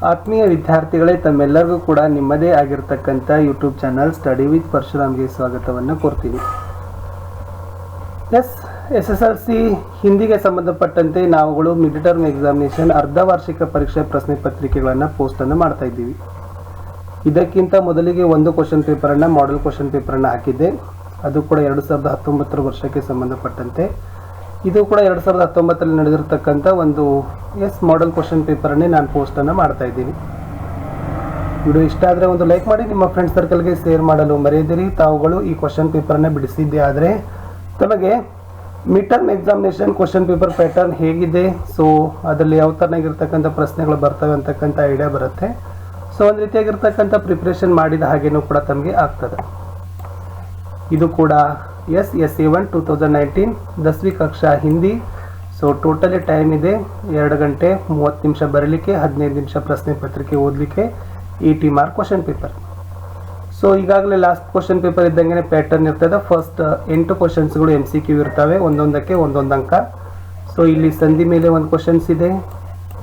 ಆತ್ಮೀಯ ವಿದ್ಯಾರ್ಥಿಗಳೇ, ತಮ್ಮೆಲ್ಲರಿಗೂ ಕೂಡ ನಿಮ್ಮದೇ ಆಗಿರತಕ್ಕಂಥ ಯೂಟ್ಯೂಬ್ ಚಾನಲ್ ಸ್ಟಡಿ ವಿತ್ ಪರಶುರಾಮ್ಗೆ ಸ್ವಾಗತವನ್ನು ಕೋರ್ತೀನಿ. SSLC ಹಿಂದಿಗೆ ಸಂಬಂಧಪಟ್ಟಂತೆ ನಾವುಗಳು ಮಿಡ್ ಟರ್ಮ್ ಎಕ್ಸಾಮಿನೇಷನ್ ಅರ್ಧ ವಾರ್ಷಿಕ ಪರೀಕ್ಷೆ ಪ್ರಶ್ನೆ ಪತ್ರಿಕೆಗಳನ್ನು ಪೋಸ್ಟನ್ನು ಮಾಡ್ತಾ ಇದ್ದೀವಿ. ಇದಕ್ಕಿಂತ ಮೊದಲಿಗೆ ಒಂದು ಕ್ವಶನ್ ಪೇಪರನ್ನು ಮಾಡೆಲ್ ಕ್ವಶನ್ ಪೇಪರನ್ನು ಹಾಕಿದ್ದೆ. ಅದು ಕೂಡ 2019 ವರ್ಷಕ್ಕೆ ಸಂಬಂಧಪಟ್ಟಂತೆ. ಇದು ಕೂಡ 2019ರಲ್ಲಿ ನಡೆದಿರತಕ್ಕಂಥ ಒಂದು ಮಾಡೆಲ್ ಕ್ವಶನ್ ಪೇಪರನ್ನೇ ನಾನು ಪೋಸ್ಟನ್ನು ಮಾಡ್ತಾ ಇದ್ದೀನಿ. ವಿಡಿಯೋ ಇಷ್ಟ ಆದರೆ ಒಂದು ಲೈಕ್ ಮಾಡಿ, ನಿಮ್ಮ ಫ್ರೆಂಡ್ಸ್ ಸರ್ಕಲ್ಗೆ ಶೇರ್ ಮಾಡಲು ಮರೆಯದಿರಿ. ತಾವುಗಳು ಈ ಕ್ವಶನ್ ಪೇಪರನ್ನು ಬಿಡಿಸಿದ್ದೆ ಆದರೆ ತಮಗೆ mid term examination question paper pattern ಹೇಗಿದೆ, ಸೊ ಅದರಲ್ಲಿ ಯಾವ ಥರನಾಗಿರ್ತಕ್ಕಂಥ ಪ್ರಶ್ನೆಗಳು ಬರ್ತವೆ ಅಂತಕ್ಕಂಥ ಐಡಿಯಾ ಬರುತ್ತೆ. ಸೊ ಒಂದು ರೀತಿಯಾಗಿರ್ತಕ್ಕಂಥ ಪ್ರಿಪ್ರೇಷನ್ ಮಾಡಿದ ಹಾಗೇನೂ ಕೂಡ ತಮಗೆ ಆಗ್ತದೆ. ಇದು ಕೂಡ SA1 2019 10वीं ಕಕ್ಷಾ ಹಿಂದಿ. ಸೊ ಟೋಟಲಿ ಟೈಮ್ ಇದೆ 2 ಗಂಟೆ 30 ನಿಮಿಷ ಬರಲಿಕ್ಕೆ, 15 ನಿಮಿಷ ಪ್ರಶ್ನೆ ಪತ್ರಿಕೆ ಓದಲಿಕ್ಕೆ, 80 ಮಾರ್ಕ್ ಕ್ವಶನ್ ಪೇಪರ್. ಸೊ ಈಗಾಗಲೇ ಲಾಸ್ಟ್ ಕ್ವಶನ್ ಪೇಪರ್ ಇದ್ದಂಗೆ ಪ್ಯಾಟರ್ನ್ ಇರ್ತದೆ. ಫಸ್ಟ್ 8 ಕ್ವಶನ್ಸ್ಗಳು MCQ ಇರ್ತವೆ, ಒಂದೊಂದಕ್ಕೆ ಒಂದೊಂದು ಅಂಕ. ಸೊ ಇಲ್ಲಿ ಸಂಧಿ ಮೇಲೆ ಒಂದು ಕ್ವಶನ್ಸ್ ಇದೆ,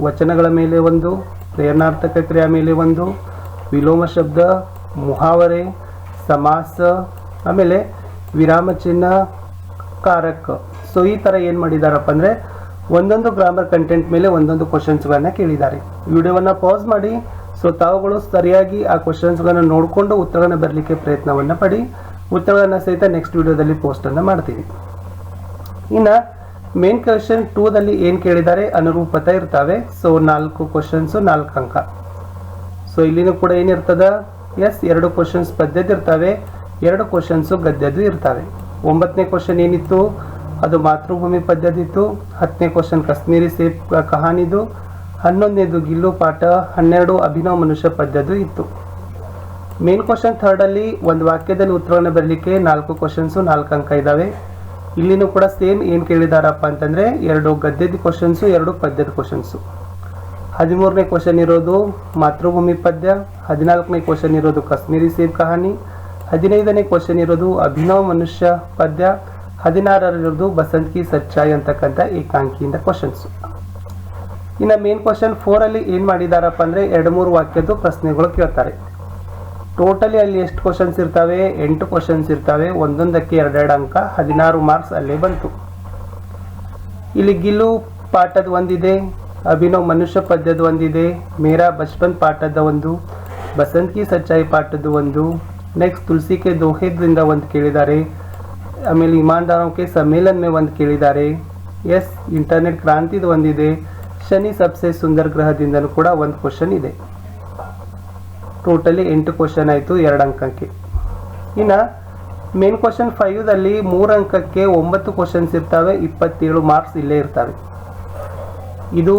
ವಚನಗಳ ಮೇಲೆ ಒಂದು, ಪ್ರೇರಣಾರ್ಥಕ ಕ್ರಿಯಾ ಮೇಲೆ ಒಂದು, ವಿಲೋಮ ಶಬ್ದ, ಮುಹಾವರೆ, ಸಮಾಸ, ಆಮೇಲೆ ವಿರಾಮ ಚಿಹ್ನ, ಕಾರಕ. ಸೊ ಈ ಥರ ಏನು ಮಾಡಿದಾರಪ್ಪ ಅಂದರೆ ಒಂದೊಂದು ಗ್ರಾಮರ್ ಕಂಟೆಂಟ್ ಮೇಲೆ ಒಂದೊಂದು ಕ್ವಶನ್ಸ್ಗಳನ್ನು ಕೇಳಿದ್ದಾರೆ. ವಿಡಿಯೋವನ್ನು ಪಾಸ್ ಮಾಡಿ, ಸೊ ತಾವುಗಳು ಸರಿಯಾಗಿ ಆ ಕ್ವಶನ್ಸ್ಗಳನ್ನು ನೋಡಿಕೊಂಡು ಉತ್ತರಗಳನ್ನು ಬರಲಿಕ್ಕೆ ಪ್ರಯತ್ನವನ್ನು ಪಡಿ. ಉತ್ತರಗಳನ್ನು ಸಹಿತ ನೆಕ್ಸ್ಟ್ ವಿಡಿಯೋದಲ್ಲಿ ಪೋಸ್ಟನ್ನು ಮಾಡ್ತೀವಿ. ಇನ್ನು ಮೇನ್ ಕ್ವಶನ್ 2ದಲ್ಲಿ ಏನು ಕೇಳಿದ್ದಾರೆ, ಅನುರೂಪತೆ ಇರ್ತವೆ. ಸೊ 4 ಕ್ವಶನ್ಸು 4 ಅಂಕ. ಸೊ ಇಲ್ಲಿನೂ ಕೂಡ ಏನಿರ್ತದೆ, 2 ಕ್ವಶನ್ಸ್ ಪದ್ಯದ ಇರ್ತವೆ, 2 ಕ್ವಶನ್ಸು ಗದ್ಯದ್ದು ಇರ್ತವೆ. 9ನೇ ಕ್ವಶನ್ ಏನಿತ್ತು, ಅದು ಮಾತೃಭೂಮಿ ಪದ್ಯದಿತ್ತು. 10ನೇ ಕ್ವಶನ್ ಕಾಶ್ಮೀರಿ ಸೇಬ್ ಕಹಾನಿದು. 11ನೇದು ಗಿಲ್ಲು ಪಾಠ. 12 ಅಭಿನವ ಮನುಷ್ಯ ಪದ್ಯದ್ದು ಇತ್ತು. ಮೇನ್ ಕ್ವಶನ್ 3ರಲ್ಲಿ ಒಂದು ವಾಕ್ಯದಲ್ಲಿ ಉತ್ತರವನ್ನು ಬರಲಿಕ್ಕೆ 4 ಕ್ವಶನ್ಸು 4 ಅಂಕ ಇದ್ದಾವೆ. ಇಲ್ಲಿನೂ ಕೂಡ ಸೇಮ್ ಏನು ಕೇಳಿದಾರಪ್ಪ ಅಂತಂದರೆ 2 ಗದ್ಯದ ಕ್ವಶನ್ಸು, 2 ಪದ್ಯದ ಕ್ವಶನ್ಸು. 13ನೇ ಕ್ವಶನ್ ಇರೋದು ಮಾತೃಭೂಮಿ ಪದ್ಯ. 14ನೇ ಕ್ವಶನ್ ಇರೋದು ಕಾಶ್ಮೀರಿ ಸೇಬ್ ಕಹಾನಿ. 15ನೇ ಕ್ವಶನ್ ಇರೋದು ಅಭಿನವ ಮನುಷ್ಯ ಪದ್ಯ. 16ರಲ್ಲಿರೋದು ಬಸಂತ್ ಕಿ ಸಚ್ಚಾಯಿ ಅಂತಕ್ಕಂಥ ಏಕಾಂಕಿಯಿಂದ ಕ್ವಶನ್ಸು. ಇನ್ನು ಮೇನ್ ಕ್ವಶನ್ 4ರಲ್ಲಿ ಏನು ಮಾಡಿದಾರಪ್ಪ ಅಂದರೆ 2-3 ವಾಕ್ಯದ್ದು ಪ್ರಶ್ನೆಗಳು ಕೇಳ್ತಾರೆ. ಟೋಟಲಿ ಅಲ್ಲಿ ಎಷ್ಟು ಕ್ವಶನ್ಸ್ ಇರ್ತವೆ, 8 ಕ್ವಶನ್ಸ್ ಇರ್ತವೆ, ಒಂದೊಂದಕ್ಕೆ 2 ಅಂಕ, 16 ಮಾರ್ಕ್ಸ್ ಅಲ್ಲೇ ಬಂತು. ಇಲ್ಲಿ ಗಿಲ್ಲು ಪಾಠದ ಒಂದಿದೆ, ಅಭಿನವ್ ಮನುಷ್ಯ ಪದ್ಯದ ಒಂದಿದೆ, ಮೇರಾ ಬಚ್ಪನ್ ಪಾಠದ ಒಂದು, ಬಸಂತ್ ಕಿ ಸಚ್ಚಾಯಿ ಪಾಠದ ಒಂದು, ನೆಕ್ಸ್ಟ್ ತುಳಸಿ ಕೆ ದೋಹೆದ್ರಿಂದ ಒಂದು ಕೇಳಿದ್ದಾರೆ. ಆಮೇಲೆ ಇಮಾನ್ದಾರೋं के सम्मेलन में ಒಂದು ಕೇಳಿದ್ದಾರೆ. ಇಂಟರ್ನೆಟ್ ಕ್ರಾಂತಿದು ಒಂದಿದೆ. ಶನಿ ಸಬ್ಸೆ ಸುಂದರ ಗ್ರಹದಿಂದನೂ ಕೂಡ ಒಂದು ಕ್ವಶನ್ ಇದೆ. ಟೋಟಲಿ 8 ಕ್ವಶನ್ ಆಯಿತು 2 ಅಂಕಕ್ಕೆ. ಇನ್ನು ಮೇನ್ ಕ್ವಶನ್ 5ದಲ್ಲಿ 3 ಅಂಕಕ್ಕೆ 9 ಕ್ವಶನ್ಸ್ ಇರ್ತವೆ, 27 ಮಾರ್ಕ್ಸ್ ಇಲ್ಲೇ ಇರ್ತವೆ. ಇದು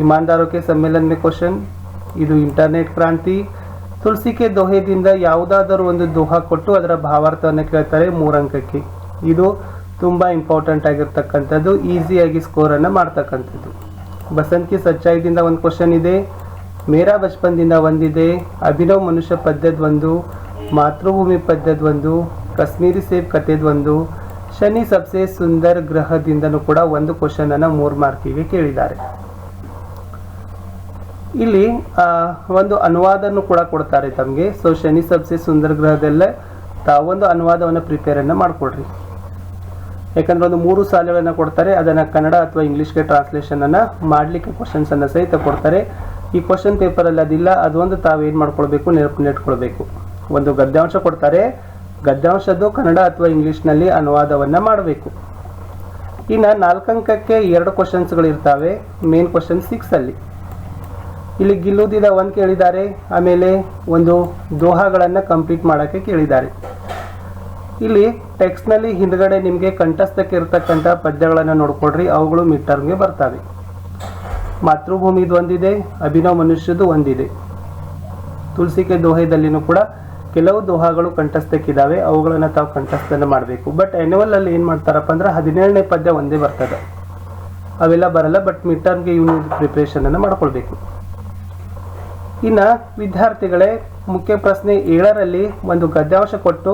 ಇಮಾನ್ದಾರೋं के सम्मेलन में ಕ್ವಶನ್, ಇದು ಇಂಟರ್ನೆಟ್ ಕ್ರಾಂತಿ. ತುಳಸಿ ಕೆ ದೋಹೆದಿಂದ ಯಾವುದಾದರೂ ಒಂದು ದೋಹಾ ಕೊಟ್ಟು ಅದರ ಭಾವಾರ್ಥವನ್ನು ಕೇಳ್ತಾರೆ 3 ಅಂಕಕ್ಕೆ. ಇದು ತುಂಬ ಇಂಪಾರ್ಟೆಂಟ್ ಆಗಿರ್ತಕ್ಕಂಥದ್ದು, ಈಸಿಯಾಗಿ ಸ್ಕೋರನ್ನು ಮಾಡ್ತಕ್ಕಂಥದ್ದು. ಬಸಂತ್ ಕಿ ಸಚ್ಚಾಯಿದಿಂದ ಒಂದು ಕ್ವಶನ್ ಇದೆ, ಮೇರಾ ಬಚ್ಪನ್ದಿಂದ ಒಂದಿದೆ, ಅಭಿನವ್ ಮನುಷ್ಯ ಪದ್ಯದ ಒಂದು, ಮಾತೃಭೂಮಿ ಪದ್ಯದ ಒಂದು, ಕಾಶ್ಮೀರಿ ಸೇಬ್ ಕಥೆದ ಒಂದು, ಶನಿ ಸಬ್ಸೆ ಸುಂದರ್ ಗ್ರಹದಿಂದನೂ ಕೂಡ ಒಂದು ಕ್ವಶನನ್ನು 3 ಮಾರ್ಕಿಗೆ ಕೇಳಿದ್ದಾರೆ. ಇಲ್ಲಿ ಒಂದು ಅನುವಾದನೂ ಕೂಡ ಕೊಡ್ತಾರೆ ತಮಗೆ. ಸೊ ಶನಿ ಸಬ್ಸೆ ಸುಂದರ ಗ್ರಹದಲ್ಲೇ ತಾವೊಂದು ಅನುವಾದವನ್ನು ಪ್ರಿಪೇರನ್ನು ಮಾಡಿಕೊಡ್ರಿ. ಯಾಕಂದರೆ ಒಂದು 3 ಸಾಲುಗಳನ್ನು ಕೊಡ್ತಾರೆ, ಅದನ್ನು ಕನ್ನಡ ಅಥವಾ ಇಂಗ್ಲೀಷ್ಗೆ ಟ್ರಾನ್ಸ್ಲೇಷನನ್ನು ಮಾಡಲಿಕ್ಕೆ ಕ್ವಶನ್ಸನ್ನು ಸಹಿತ ಕೊಡ್ತಾರೆ. ಈ ಕ್ವಶನ್ ಪೇಪರಲ್ಲಿ ಅದಿಲ್ಲ, ಅದೊಂದು ತಾವೇನು ಮಾಡ್ಕೊಳ್ಬೇಕು, ನೆನಪಿಟ್ಕೊಳ್ಬೇಕು. ಒಂದು ಗದ್ಯಾಂಶ ಕೊಡ್ತಾರೆ, ಗದ್ಯಾಂಶದ್ದು ಕನ್ನಡ ಅಥವಾ ಇಂಗ್ಲೀಷ್ನಲ್ಲಿ ಅನುವಾದವನ್ನು ಮಾಡಬೇಕು. ಇನ್ನು 4 ಅಂಕಕ್ಕೆ 2 ಕ್ವಶನ್ಸ್ಗಳು ಇರ್ತವೆ ಮೇನ್ ಕ್ವಶನ್ 6ಅಲ್ಲಿ. ಇಲ್ಲಿ ಗಿಲ್ಲುದಿದ ಒಂದು ಕೇಳಿದ್ದಾರೆ, ಆಮೇಲೆ ಒಂದು ದೋಹಾಗಳನ್ನು ಕಂಪ್ಲೀಟ್ ಮಾಡೋಕ್ಕೆ ಕೇಳಿದ್ದಾರೆ. ಇಲ್ಲಿ ಟೆಕ್ಸ್ಟ್ನಲ್ಲಿ ಹಿಂದ್ಗಡೆ ನಿಮಗೆ ಕಂಠಸ್ಥಕ್ಕೆ ಇರತಕ್ಕಂಥ ಪದ್ಯಗಳನ್ನು ನೋಡ್ಕೊಡ್ರಿ, ಅವುಗಳು ಮಿಡ್ ಟರ್ಮ್ಗೆ ಬರ್ತವೆ. ಮಾತೃಭೂಮಿದು ಒಂದಿದೆ, ಅಭಿನವ್ ಮನುಷ್ಯದು ಒಂದಿದೆ. ತುಳಸಿ ಕೆ ದೋಹೆದಲ್ಲಿನೂ ಕೂಡ ಕೆಲವು ದೋಹಾಗಳು ಕಂಠಸ್ಥಕ್ಕಿದ್ದಾವೆ, ಅವುಗಳನ್ನು ತಾವು ಕಂಠಸ್ಥನ ಮಾಡಬೇಕು. ಬಟ್ ಆ್ಯನ್ಯುವಲಲ್ಲಿ ಏನು ಮಾಡ್ತಾರಪ್ಪ ಅಂದ್ರೆ 17ನೇ ಪದ್ಯ ಒಂದೇ ಬರ್ತದೆ, ಅವೆಲ್ಲ ಬರಲ್ಲ. ಬಟ್ ಮಿಡ್ ಟರ್ಮ್ಗೆ ಇವನು ಪ್ರಿಪ್ರೇಷನನ್ನು ಮಾಡ್ಕೊಳ್ಬೇಕು. ಇನ್ನು ವಿದ್ಯಾರ್ಥಿಗಳೇ, ಮುಖ್ಯ ಪ್ರಶ್ನೆ 7ರಲ್ಲಿ ಒಂದು ಗದ್ಯಾಂಶ ಕೊಟ್ಟು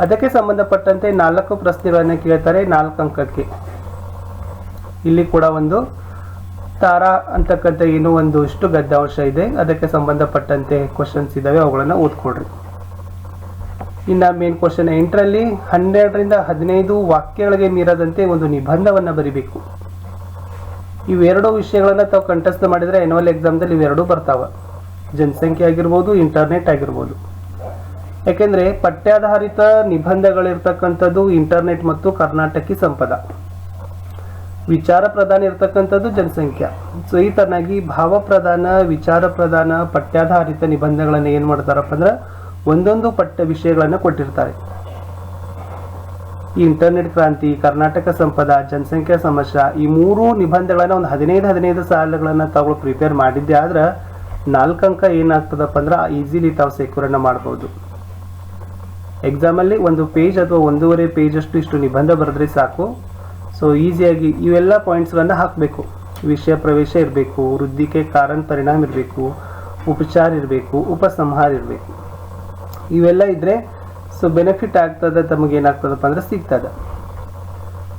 ಅದಕ್ಕೆ ಸಂಬಂಧಪಟ್ಟಂತೆ 4 ಪ್ರಶ್ನೆಗಳನ್ನು ಕೇಳ್ತಾರೆ 4 ಅಂಕಕ್ಕೆ. ಇಲ್ಲಿ ಕೂಡ ಒಂದು ತಾರಾ ಅಂತಕ್ಕಂಥ ಏನೋ ಒಂದಷ್ಟು ಗದ್ಯಾಂಶ ಇದೆ, ಅದಕ್ಕೆ ಸಂಬಂಧಪಟ್ಟಂತೆ ಕ್ವಶನ್ಸ್ ಇದ್ದಾವೆ, ಅವುಗಳನ್ನು ಓದ್ಕೊಡ್ರಿ. ಇನ್ನು ಮೇನ್ ಕ್ವಶನ್ 8ರಲ್ಲಿ 12ರಿಂದ 15 ವಾಕ್ಯಗಳಿಗೆ ಮೀರದಂತೆ ಒಂದು ನಿಬಂಧವನ್ನು ಬರಿಬೇಕು. ಇವೆರಡು ವಿಷಯಗಳನ್ನ ತಾವು ಕಂಠಸ್ಥ ಮಾಡಿದರೆ ಆನ್ಯುವಲ್ ಎಕ್ಸಾಮ್ದಲ್ಲಿ ಇವೆರಡೂ ಬರ್ತಾವ, ಜನಸಂಖ್ಯೆ ಆಗಿರ್ಬೋದು, ಇಂಟರ್ನೆಟ್ ಆಗಿರ್ಬೋದು. ಯಾಕೆಂದ್ರೆ ಪಠ್ಯಾಧಾರಿತ ನಿಬಂಧಗಳಿರ್ತಕ್ಕಂಥದ್ದು ಇಂಟರ್ನೆಟ್ ಮತ್ತು ಕರ್ನಾಟಕಿ ಸಂಪದ, ವಿಚಾರ ಪ್ರಧಾನ ಇರ್ತಕ್ಕಂಥದ್ದು ಜನಸಂಖ್ಯಾ. ಸೊ ಈ ತರನಾಗಿ ಭಾವ ಪ್ರಧಾನ, ವಿಚಾರ ಪ್ರಧಾನ, ಪಠ್ಯಾಧಾರಿತ ನಿಬಂಧಗಳನ್ನು ಏನು ಮಾಡ್ತಾರಪ್ಪ ಅಂದ್ರೆ ಒಂದೊಂದು ಪಠ್ಯ ವಿಷಯಗಳನ್ನು ಕೊಟ್ಟಿರ್ತಾರೆ. ಈ ಇಂಟರ್ನೆಟ್ ಕ್ರಾಂತಿ, ಕರ್ನಾಟಕ ಸಂಪದ, ಜನಸಂಖ್ಯಾ ಸಮಸ್ಯೆ, ಈ 3 ನಿಬಂಧಗಳನ್ನ ಒಂದು 15 ಸಾಲುಗಳನ್ನ ತಾವು ಪ್ರಿಪೇರ್ ಮಾಡಿದ್ದೆ ಆದ್ರೆ 4 ಅಂಕ ಏನಾಗ್ತದಪ್ಪ ಅಂದ್ರೆ ಈಸಿಲಿ ತಾವು ಸೆಕ್ಯೂರನ್ನ ಮಾಡ್ಬೋದು. ಎಕ್ಸಾಮಲ್ಲಿ ಒಂದು ಪೇಜ್ ಅಥವಾ 1.5 ಪೇಜ್ ಅಷ್ಟು ಇಷ್ಟು ನಿಬಂಧ ಬರೆದ್ರೆ ಸಾಕು. ಸೊ ಈಸಿಯಾಗಿ ಇವೆಲ್ಲ ಪಾಯಿಂಟ್ಸ್ಗಳನ್ನ ಹಾಕಬೇಕು. ವಿಷಯ ಪ್ರವೇಶ ಇರಬೇಕು, ವೃದ್ಧಿಕೆ ಕಾರಣ ಪರಿಣಾಮ ಇರಬೇಕು, ಉಪಚಾರ ಇರಬೇಕು, ಉಪಸಂಹಾರ ಇರಬೇಕು. ಇವೆಲ್ಲ ಇದ್ರೆ ಸೊ ಬೆನಿಫಿಟ್ ಆಗ್ತದೆ, ತಮಗೆ ಏನಾಗ್ತದಪ್ಪ ಅಂದ್ರೆ ಸಿಗ್ತದೆ.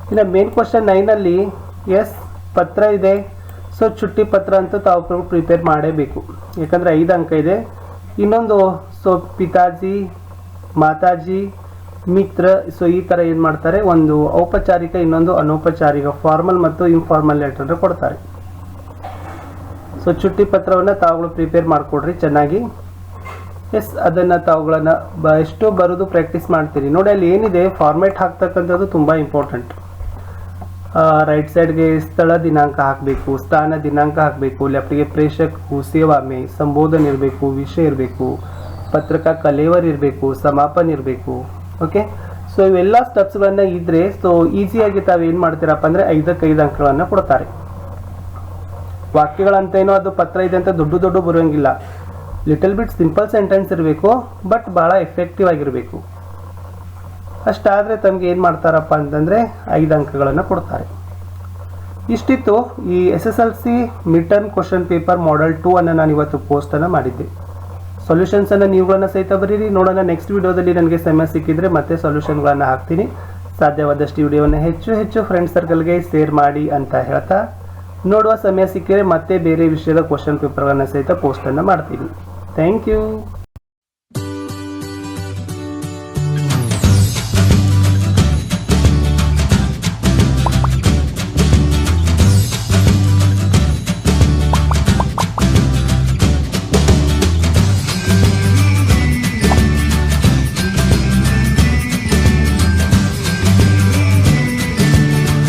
ಇನ್ನು ಮೇನ್ ಕ್ವಶನ್ 9ನಲ್ಲಿ ಎಸ್ ಪತ್ರ ಇದೆ. ಸೊ ಚುಟ್ಟಿ ಪತ್ರ ಅಂತೂ ತಾವು ಪ್ರಿಪೇರ್ ಮಾಡೇಬೇಕು, ಯಾಕಂದ್ರೆ 5 ಅಂಕ ಇದೆ. ಇನ್ನೊಂದು ಸೊ ಪಿತಾಜಿ, ಮಾತಾಜಿ, ಮಿತ್ರ, ಸೊ ಈ ತರ ಏನ್ ಮಾಡ್ತಾರೆ, ಒಂದು ಔಪಚಾರಿಕ ಇನ್ನೊಂದು ಅನೌಪಚಾರಿಕ, ಫಾರ್ಮಲ್ ಮತ್ತು ಇನ್ಫಾರ್ಮಲ್ ಲೆಟರ್ ಕೊಡ್ತಾರೆ. ಸೊ ಚುಟ್ಟಿ ಪತ್ರವನ್ನ ತಾವುಗಳು ಪ್ರಿಪೇರ್ ಮಾಡ್ಕೊಡ್ರಿ ಚೆನ್ನಾಗಿ. ಎಸ್ ಅದನ್ನ ತಾವುಗಳನ್ನ ಎಷ್ಟು ಬರೋದು ಪ್ರಾಕ್ಟೀಸ್ ಮಾಡ್ತೀರಿ ನೋಡಿ. ಅಲ್ಲಿ ಏನಿದೆ ಫಾರ್ಮೆಟ್ ಹಾಕ್ತಕ್ಕಂಥದ್ದು ತುಂಬಾ ಇಂಪಾರ್ಟೆಂಟ್. ರೈಟ್ ಸೈಡ್ಗೆ ಸ್ಥಳ ದಿನಾಂಕ ಹಾಕಬೇಕು, ಸ್ಥಾನ ದಿನಾಂಕ ಹಾಕಬೇಕು, ಲೆಫ್ಟ್ಗೆ ಪ್ರೇಷಕು, ಸೇವಾಮೆ, ಸಂಬೋಧನೆ ಇರಬೇಕು, ವಿಷಯ ಇರಬೇಕು, ಪತ್ರಕ ಕಲೇವರ್ ಇರಬೇಕು, ಸಮಾಪನ ಇರಬೇಕು. ಓಕೆ, ಸೊ ಇವೆಲ್ಲ ಸ್ಟೆಪ್ಸ್ಗಳನ್ನ ಇದ್ರೆ ಸೊ ಈಸಿಯಾಗಿ ತಾವು ಏನು ಮಾಡ್ತೀರಪ್ಪ ಅಂದ್ರೆ 5ಕ್ಕೆ 5 ಅಂಕಗಳನ್ನು ಕೊಡ್ತಾರೆ. ವಾಕ್ಯಗಳಂತೇನೋ ಅದು ಪತ್ರ ಇದೆ ಅಂತ ದೊಡ್ಡ ಬರುವಂಗಿಲ್ಲ, ಲಿಟಲ್ ಬಿಟ್ ಸಿಂಪಲ್ ಸೆಂಟೆನ್ಸ್ ಇರಬೇಕು, ಬಟ್ ಭಾಳ ಎಫೆಕ್ಟಿವ್ ಆಗಿರಬೇಕು. ಅಷ್ಟಾದರೆ ತಮಗೆ ಏನು ಮಾಡ್ತಾರಪ್ಪ ಅಂತಂದರೆ 5 ಅಂಕಗಳನ್ನು ಕೊಡ್ತಾರೆ. ಇಷ್ಟಿತ್ತು ಈ SSLC mid term question paper model 2 ಅನ್ನು ನಾನು ಇವತ್ತು ಪೋಸ್ಟನ್ನು ಮಾಡಿದ್ದೆ. ಸೊಲ್ಯೂಷನ್ಸನ್ನು ನೀವುಗಳನ್ನ ಸಹಿತ ಬರೀರಿ. ನೋಡೋಣ ನೆಕ್ಸ್ಟ್ ವಿಡಿಯೋದಲ್ಲಿ ನನಗೆ ಸಮಯ ಸಿಕ್ಕಿದ್ರೆ ಮತ್ತೆ ಸೊಲ್ಯೂಷನ್ಗಳನ್ನು ಹಾಕ್ತೀನಿ. ಸಾಧ್ಯವಾದಷ್ಟು ವಿಡಿಯೋವನ್ನು ಹೆಚ್ಚು ಫ್ರೆಂಡ್ ಸರ್ಕಲ್ಗೆ ಶೇರ್ ಮಾಡಿ ಅಂತ ಹೇಳ್ತಾ, ನೋಡುವ ಸಮಯ ಸಿಕ್ಕಿದ್ರೆ ಮತ್ತೆ ಬೇರೆ ವಿಷಯದ ಕ್ವಶನ್ ಪೇಪರ್ಗಳನ್ನು ಸಹಿತ ಪೋಸ್ಟನ್ನು ಮಾಡ್ತೀನಿ. Thank you.